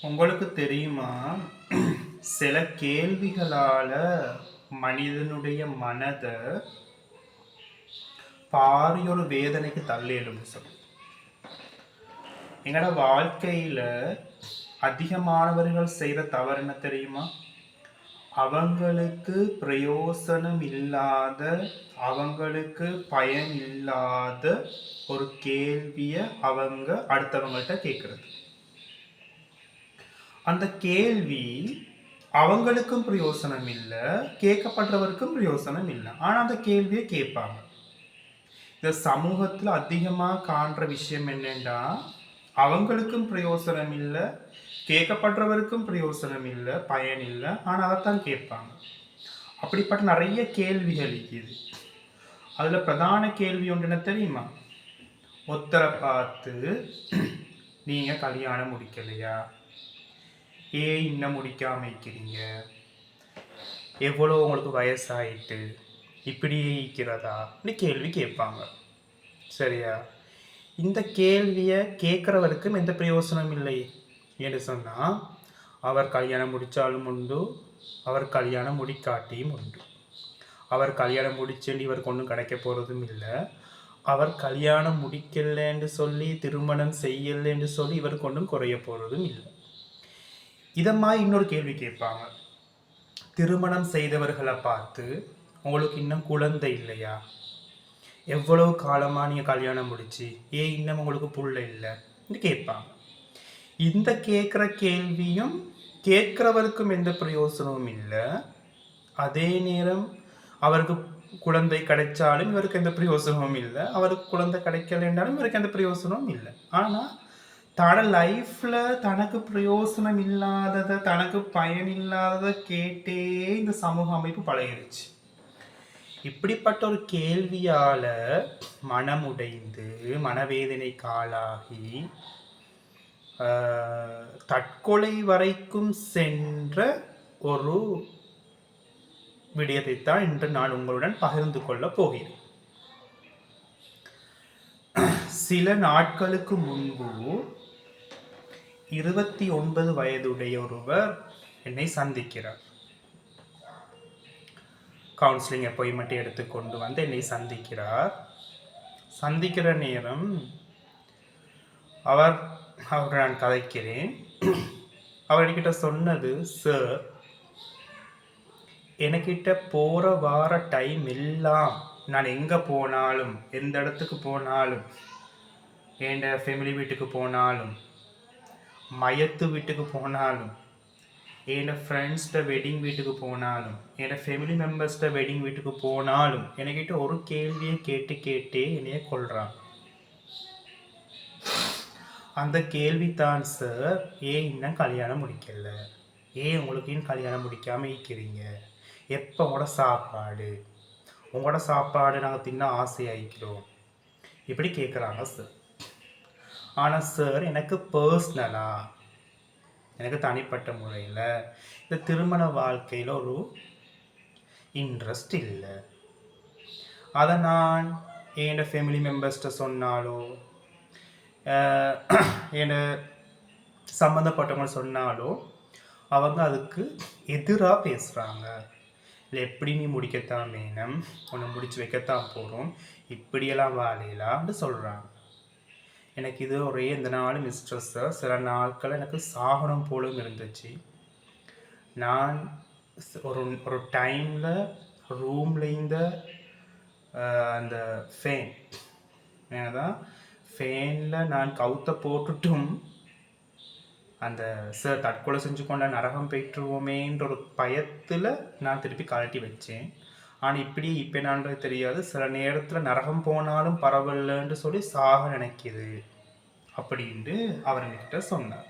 உங்களுக்கு தெரியுமா? சில கேள்விகளால மனிதனுடைய மனத பாரியொரு வேதனைக்கு தள்ளேலும் சொல்லு. எங்களோட வாழ்க்கையில அதிகமானவர்கள் செய்கிற தவறு என்ன தெரியுமா? அவங்களுக்கு பிரயோசனம் இல்லாத, அவங்களுக்கு பயன் இல்லாத ஒரு கேள்வியை அவங்க அடுத்தவங்கள்ட்ட கேட்கறது. அந்த கேள்வி அவங்களுக்கும் பிரயோசனம் இல்லை, கேட்கப்படுறவருக்கும் பிரயோசனம் இல்லை. ஆனால் அந்த கேள்வியை கேட்பாங்க. இந்த சமூகத்தில் அதிகமாக காண்ற விஷயம் என்னென்னா, அவங்களுக்கும் பிரயோசனம் இல்லை, கேட்கப்படுறவருக்கும் பிரயோசனம் இல்லை, பயன் இல்லை, ஆனால் அதைத்தான் கேட்பாங்க. அப்படிப்பட்ட நிறைய கேள்விகள் இருக்குது. அதில் பிரதான கேள்வி ஒன்று என்ன தெரியுமா? ஒருத்தரை பார்த்து நீங்கள் கல்யாணம் முடிக்கலையா, இன்னும் முடிக்காம இருக்கிறீங்க, எவ்வளோ உங்களுக்கு வயசாயிட்டு, இப்படியே இருக்கிறதான்னு கேள்வி கேட்பாங்க. சரியா? இந்த கேள்வியை கேட்குறவருக்கும் எந்த பிரயோசனம் இல்லை என்று சொன்னால், அவர் கல்யாணம் முடித்தாலும் உண்டு, அவர் கல்யாணம் முடிக்காட்டியும் உண்டு. அவர் கல்யாணம் முடிச்சேன்னு இவர் ஒன்றும் கிடைக்க போகிறதும் இல்லை. அவர் கல்யாணம் முடிக்கலைன்னு சொல்லி, திருமணம் செய்யலைன்னு சொல்லி இவருக்கு ஒன்றும் குறைய போகிறதும் இல்லை. இதமாக இன்னொரு கேள்வி கேட்பாங்க. திருமணம் செய்தவர்களை பார்த்து, உங்களுக்கு இன்னும் குழந்தை இல்லையா, எவ்வளவு காலமாக நீங்கள் கல்யாணம் முடிச்சு இன்னும் உங்களுக்கு புள்ள இல்லைன்னு கேட்பாங்க. இந்த கேட்குற கேள்வியும் கேட்குறவருக்கும் எந்த பிரயோசனமும் இல்லை. அதே நேரம் அவருக்கு குழந்தை கிடைச்சாலும் இவருக்கு எந்த பிரயோசனமும் இல்லை, அவருக்கு குழந்தை கிடைக்கலைன்னாலும் இவருக்கு எந்த பிரயோசனமும் இல்லை. ஆனால் தன லைஃப்பில் தனக்கு பிரயோசனம் இல்லாததை, தனக்கு பயன் இல்லாததை கேட்டே இந்த சமூக அமைப்பு பழகிருச்சு. இப்படிப்பட்ட ஒரு கேள்வியால் மனமுடைந்து மனவேதனைக்கு ஆளாகி தற்கொலை வரைக்கும் சென்ற ஒரு விடயத்தைத்தான் இன்று நான் உங்களுடன் பகிர்ந்து கொள்ளப் போகிறேன். சில நாட்களுக்கு முன்பு 29 வயதுடைய ஒருவர் என்னை சந்திக்கிறார். கவுன்சிலிங் அப்பாயின்மெண்ட் எடுத்துக்கொண்டு வந்து என்னை சந்திக்கிறார். சந்திக்கிற நேரம் அவர்கிட்ட நான் கதைக்கிறேன். அவர்கிட்ட சொன்னது, சார், எனக்கிட்ட போகிற வார டைம் எல்லாம் நான் எங்கே போனாலும், எந்த இடத்துக்கு போனாலும், என் ஃபேமிலி வீட்டுக்கு போனாலும், மயத்து வீட்டுக்கு போனாலும், என் ஃப்ரெண்ட்ஸ்ட வெட்டிங் வீட்டுக்கு போனாலும், என் ஃபேமிலி மெம்பர்ஸ்ட வெட்டிங் வீட்டுக்கு போனாலும் என்கிட்ட ஒரு கேள்வியை கேட்டே என்னைய கொள்கிறான். அந்த கேள்வித்தான், சார், இன்னும் கல்யாணம் முடிக்கல, உங்களுக்கு இன்னும் கல்யாணம் முடிக்காமல் இருக்கிறீங்க, எப்போ உங்களோட சாப்பாடு நாங்கள் தின்ன ஆசையாகிக்கிறோம், இப்படி கேட்குறாங்க சார். ஆனால் சார், எனக்கு பர்சனலாக, எனக்கு தனிப்பட்ட முறையில் இந்த திருமண வாழ்க்கையில் ஒரு இன்ட்ரெஸ்ட் இல்லை. அதை நான் என் ஃபேமிலி மெம்பர்ஸ்கிட்ட சொன்னாலோ, என் சம்மந்தப்பட்டவங்க சொன்னாலோ அவங்க அதுக்கு எதிராக பேசுகிறாங்க. இல்லை, எப்படி நீ முடிக்கத்தான் வேணும், உன்னை முடிச்சு வைக்கத்தான் போகிறோம், இப்படியெல்லாம் வாழையிலான்னு சொல்கிறாங்க. எனக்கு இது ஒரே இந்த நாளும் ஸ்ட்ரெஸ்ஸாக, சில நாட்கள் எனக்கு சாகனம் போலும் இருந்துச்சு. நான் ஒரு டைமில் ரூமில் இந்த அந்த ஃபேனில் நான் கவுத்த போட்டுட்டும் அந்த சார் தற்கொலை செஞ்சு கொண்ட நரகம் பெற்றுவோமேன்ற ஒரு பயத்தில் நான் திருப்பி கழட்டி வச்சேன். ஆனால் இப்போ என்னன்றது தெரியாது, சில நேரத்தில் நரகம் போனாலும் பரவாயில்லன்னு சொல்லி சாக நினைக்கிது அப்படின்ட்டு அவர் என்கிட்ட சொன்னார்.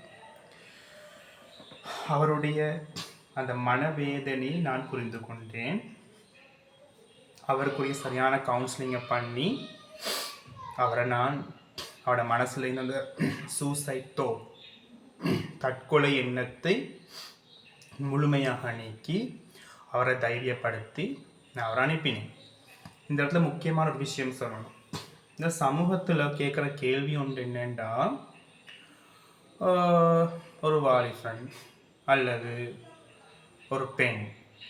அவருடைய அந்த மனவேதனையை நான் புரிந்து கொண்டேன். அவருக்குரிய சரியான கவுன்சிலிங்கை பண்ணி அவரோட மனசில் இருந்து அந்த சூசைட் தாட், தற்கொலை எண்ணத்தை முழுமையாக நீக்கி அவரை தைரியப்படுத்தி நான் அவரை அனுப்பினேன். இந்த இடத்துல முக்கியமான ஒரு விஷயம் சொல்லணும். இந்த சமூகத்தில் கேட்குற கேள்வி ஒன்று என்னென்னா, ஒரு வாலிபன் அல்லது ஒரு பெண்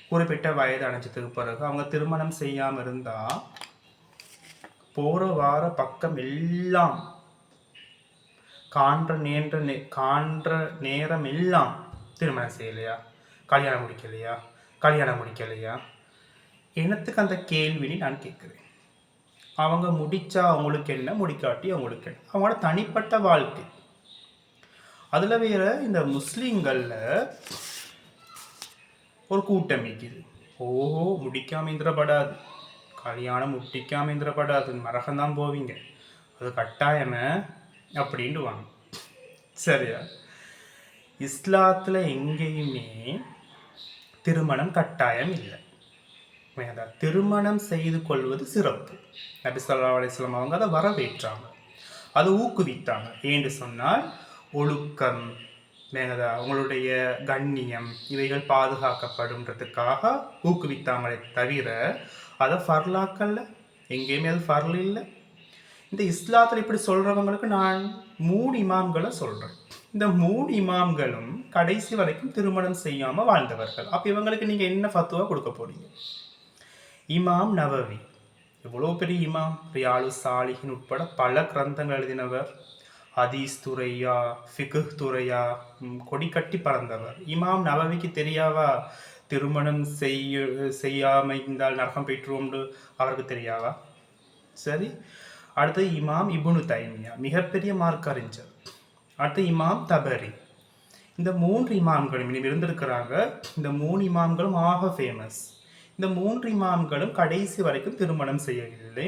குறிப்பிட்ட வயது அடைஞ்சதுக்கு பிறகு அவங்க திருமணம் செய்யாமல் இருந்தால் போகிற வார பக்கம் எல்லாம் காண்ற நேரம் எல்லாம் திருமணம் செய்யலையா, கல்யாணம் முடிக்கலையா என்னத்துக்கு அந்த கேள்வின்னு நான் கேட்குறேன். அவங்க முடிச்சா அவங்களுக்கு என்ன, முடிக்காட்டி அவங்களுக்கு என்ன, அவங்களோட தனிப்பட்ட வாழ்க்கை. அதில் வேற இந்த முஸ்லீம்களில் ஒரு கூட்டம் இருக்குது. ஓஹோ, முடிக்காம இந்திரப்படாது, கல்யாணம் முட்டிக்காம இந்திரப்படாது, மரகம்தான் போவீங்க, அது கட்டாயமே அப்படின்ட்டு வாங்க. சரியா? இஸ்லாத்தில் எங்கேயுமே திருமணம் கட்டாயம் இல்லை. திருமணம் செய்து கொள்வது சிறப்பு. நபி ஸல்லல்லாஹு அலைஹி வஸல்லம் அவங்க அதை வரவேற்றாங்க, அதை ஊக்குவித்தாங்க. ஏன்னு சொன்னால் ஒழுக்கம், உங்களுடைய கண்ணியம் இவைகள் பாதுகாக்கப்படுன்றதுக்காக ஊக்குவித்தாங்களே தவிர அதை ஃபர்லாக்கல்ல, எங்கேயுமே அது ஃபர்ல் இல்லை. இந்த இஸ்லாத்தில் இப்படி சொல்கிறவங்களுக்கு நான் 3 இமாம்களை சொல்கிறேன். இந்த 3 இமாம்களும் கடைசி வரைக்கும் திருமணம் செய்யாமல் வாழ்ந்தவர்கள். அப்போ இவங்களுக்கு நீங்கள் என்ன ஃபத்துவா கொடுக்க போறீங்க? இமாம் நவவி எவ்வளோ பெரிய இமாம், ரியாலு சாலிஹின் உட்பட பல கிரந்தங்கள் எழுதினவர், ஹதீஸ் துறையா, ஃபிக்ஹ் துறையா கொடி கட்டி பறந்தவர். இமாம் நவவிக்கு தெரியாவா திருமணம் செய்யாமல் இருந்தால் நரகம் பெற்றுவோம்னு அவருக்கு தெரியாவா? சரி, அடுத்து இமாம் இப்னு தைமியா, மிகப்பெரிய மார்க் அறிஞர். அடுத்து இமாம் தபரி. இந்த 3 இமாம்களும் இனி இருந்திருக்கிறாங்க. இந்த 3 இமாம்களும் ஆக ஃபேமஸ். இந்த 3 இமாம்களும் கடைசி வரைக்கும் திருமணம் செய்யவில்லை.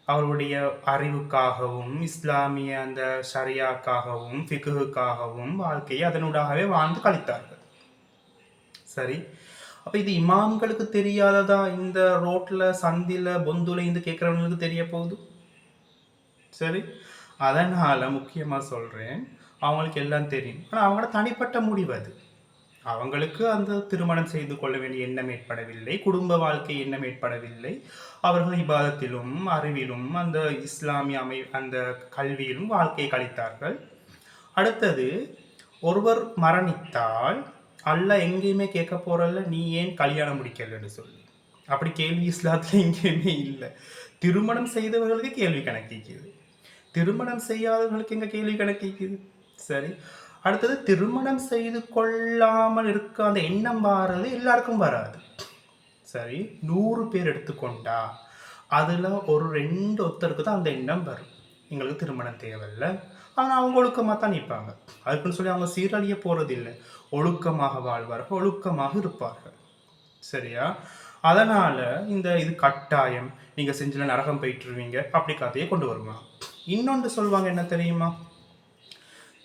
அவருடைய அறிவுக்காகவும் இஸ்லாமிய அந்த ஷரியாக்காகவும் ஃபிக்ஹுக்காகவும் வாழ்க்கையை அதனூடாகவே வாழ்ந்து கழித்தார்கள். சரி, அப்போ இது இமாம்களுக்கு தெரியாததா இந்த ரோட்டில் சந்தில பொந்துல இருந்து கேட்குறவங்களுக்கு தெரிய போகுது? சரி, அதனால் முக்கியமாக சொல்கிறேன், அவங்களுக்கு எல்லாம் தெரியும். ஆனால் அவங்களோட தனிப்பட்ட முடிவு அது. அவங்களுக்கு அந்த திருமணம் செய்து கொள்ள வேண்டிய எண்ணம் ஏற்படவில்லை, குடும்ப வாழ்க்கை எண்ணம் ஏற்படவில்லை. அவர்கள் இபாதத்திலும் அறிவிலும் அந்த இஸ்லாமிய அந்த கல்வியிலும் வாழ்க்கையை கழித்தார்கள். அடுத்தது, ஒருவர் மரணித்தால் அல்லாஹ் எங்கேயுமே கேட்க போறல்ல, நீ ஏன் கல்யாணம் முடிக்கலன்னு சொல்லி. அப்படி கேள்வி இஸ்லாத்துல எங்கேயுமே இல்லை. திருமணம் செய்தவர்களுக்கு கேள்வி கணக்கிக்குது, திருமணம் செய்யாதவர்களுக்கு எங்க கேள்வி கணக்கிக்குது. சரி, அடுத்தது, திருமணம் செய்து கொள்ளாமல் இருக்க அந்த எண்ணம் வர்றது எல்லாருக்கும் வராது. சரி, 100 பேர் எடுத்துக்கொண்டா அதில் ஒரு 2 ஒருத்தருக்கு தான் அந்த எண்ணம் வரும், எங்களுக்கு திருமணம் தேவையில்லை. ஆனால் அவங்க ஒழுக்கமாக தான் நிற்பாங்க. அதுக்குன்னு சொல்லி அவங்க சீரழிய போகிறது இல்லை, ஒழுக்கமாக வாழ்வார்கள், ஒழுக்கமாக இருப்பார்கள். சரியா? அதனால் இது கட்டாயம், நீங்கள் செஞ்சில நரகம் போயிட்டுருவீங்க அப்படி கதையை கொண்டு வருவாங்க. இன்னொன்று சொல்லுவாங்க, என்ன தெரியுமா?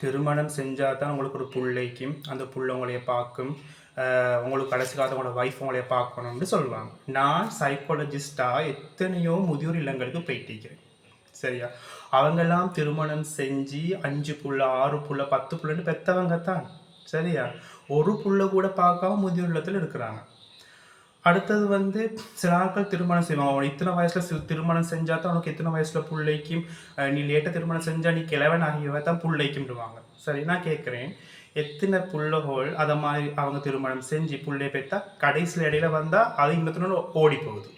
திருமணம் செஞ்சால் தான் உங்களுக்கு ஒரு பிள்ளைக்கும், அந்த புள்ள உங்களைய பார்க்கும், உங்களுக்கு கடைசி காலத்தில் உங்களோட ஒய்ஃப் உங்களைய பார்க்கணும்னு சொல்லுவாங்க. நான் சைக்காலஜிஸ்டாக எத்தனையோ முதியோர் இல்லங்களுக்கு போயிட்டிருக்கிறேன். சரியா? அவங்கெல்லாம் திருமணம் செஞ்சு 5 புள்ள 6 புள்ள 10 புள்ளன்னு பெற்றவங்க தான். சரியா? ஒரு புள்ள கூட பார்க்காம முதியோர் இல்லத்தில் இருக்கிறாங்க. அடுத்தது சில ஆட்கள் திருமணம் செய்வாங்க, அவன் இத்தனை வயசுல திருமணம் செஞ்சா தான் உனக்கு இத்தனை வயசுல பிள்ளைக்கும், நீ லேட்டாக திருமணம் செஞ்சா நீ கிழவன் ஆகியவ தான் பிள்ளைக்கும்டுவாங்க. சரி, நான் கேட்குறேன், எத்தனை புள்ளகோள் அதை மாதிரி அவங்க திருமணம் செஞ்சு பிள்ளைய பெற்றா கடைசியில் இடையில வந்தால் அது இன்னொரு ஓடி போகுது.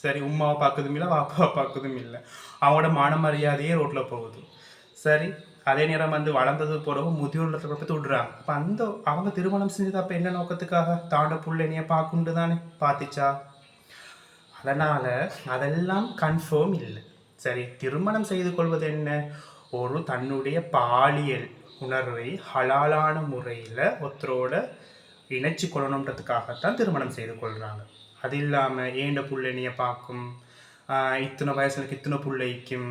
சரி, உமாவை பார்க்குதும் இல்லை, பாப்பாவை பார்க்குதும் இல்லை, அவங்களோட மான மரியாதையே ரோட்டில் போகுது. சரி, அதே நேரம் வளர்ந்தது போறவங்க முதியோர்லத்தை பற்றி விடுறாங்க. அப்போ அவங்க திருமணம் செஞ்சது அப்போ என்ன நோக்கத்துக்காக? தாண்ட புள்ளைனைய பார்க்குண்டு தானே பார்த்துச்சா? அதனால் அதெல்லாம் கன்ஃபார்ம் இல்லை. சரி, திருமணம் செய்து கொள்வது என்ன? ஒரு தன்னுடைய பாலியல் உணர்வை ஹலாலான முறையில் ஒருத்தரோட இணைச்சி கொள்ளணுன்றதுக்காகத்தான் திருமணம் செய்து கொள்கிறாங்க. அது இல்லாமல் ஏண்ட புள்ளைனைய பார்க்கும், இத்தனை வயசுக்கு இத்தனை புள்ளைக்கும்,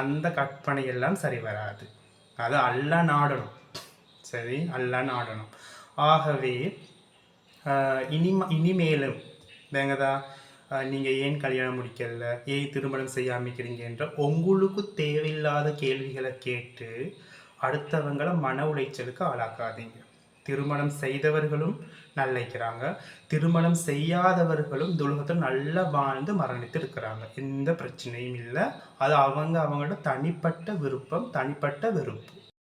அந்த கற்பனை எல்லாம் சரி வராது. அது அல்லாஹ் நாடணும். சரி, அல்லாஹ் நாடணும். ஆகவே இனிமேலும் வேங்கதா, நீங்கள் ஏன் கல்யாணம் முடிக்கல, ஏன் திருமணம் செய்யாமிக்கிறீங்க என்ற உங்களுக்கு தேவையில்லாத கேள்விகளை கேட்டு அடுத்தவங்களை மன உளைச்சலுக்கு ஆளாக்காதீங்க. திருமணம் செய்தவர்களும் நல்லைக்கிறாங்க, திருமணம் செய்யாதவர்களும் இந்த உலகத்தில் நல்லா வாழ்ந்து மரணித்து இருக்கிறாங்க. எந்த பிரச்சனையும் இல்லை. அது அவங்களோட தனிப்பட்ட விருப்பம், தனிப்பட்ட வெறுப்பு.